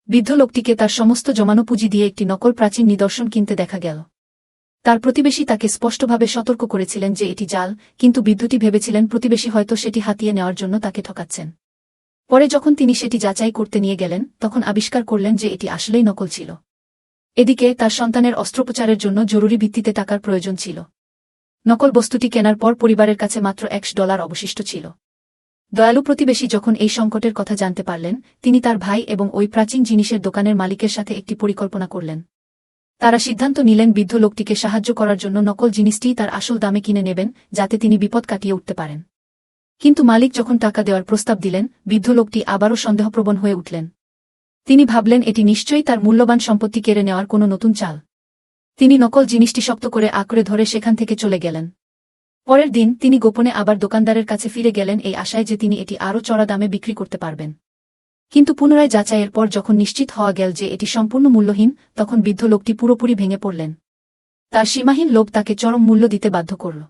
বৃদ্ধ লোকটিকে তার সমস্ত জমানো পুঁজি দিয়ে একটি নকল প্রাচীন নিদর্শন কিনতে দেখা গেল। তার প্রতিবেশী তাকে স্পষ্টভাবে সতর্ক করেছিলেন যে এটি জাল, কিন্তু বৃদ্ধটি ভেবেছিলেন প্রতিবেশী হয়তো সেটি হাতিয়ে নেওয়ার জন্য তাকে ঠকাচ্ছেন। পরে যখন তিনি সেটি যাচাই করতে নিয়ে গেলেন, তখন আবিষ্কার করলেন যে এটি আসলেই নকল ছিল। এদিকে তার সন্তানের অস্ত্রোপচারের জন্য জরুরি ভিত্তিতে টাকার প্রয়োজন ছিল। নকল বস্তুটি কেনার পর পরিবারের কাছে মাত্র $1 অবশিষ্ট ছিল। দয়ালু প্রতিবেশী যখন এই সংকটের কথা জানতে পারলেন, তিনি তার ভাই এবং ওই প্রাচীন জিনিসের দোকানের মালিকের সাথে একটি পরিকল্পনা করলেন। তারা সিদ্ধান্ত নিলেন বৃদ্ধ লোকটিকে সাহায্য করার জন্য নকল জিনিসটিই তার আসল দামে কিনে নেবেন, যাতে তিনি বিপদ কাটিয়ে উঠতে পারেন। কিন্তু মালিক যখন টাকা দেওয়ার প্রস্তাব দিলেন, বৃদ্ধ লোকটি আবারও সন্দেহপ্রবণ হয়ে উঠলেন। তিনি ভাবলেন এটি নিশ্চয়ই তার মূল্যবান সম্পত্তি কেড়ে নেওয়ার কোনো নতুন চাল। তিনি নকল জিনিসটি শক্ত করে আঁকড়ে ধরে সেখান থেকে চলে গেলেন। পরের দিন তিনি গোপনে আবার দোকানদারের কাছে ফিরে গেলেন এই আশায় যে তিনি এটি আরও চড়া দামে বিক্রি করতে পারবেন। কিন্তু পুনরায় যাচাইয়ের পর যখন নিশ্চিত হওয়া গেল যে এটি সম্পূর্ণ মূল্যহীন, তখন বৃদ্ধ লোকটি পুরোপুরি ভেঙে পড়লেন। তার সীমাহীন লোভ তাকে চরম মূল্য দিতে বাধ্য করল।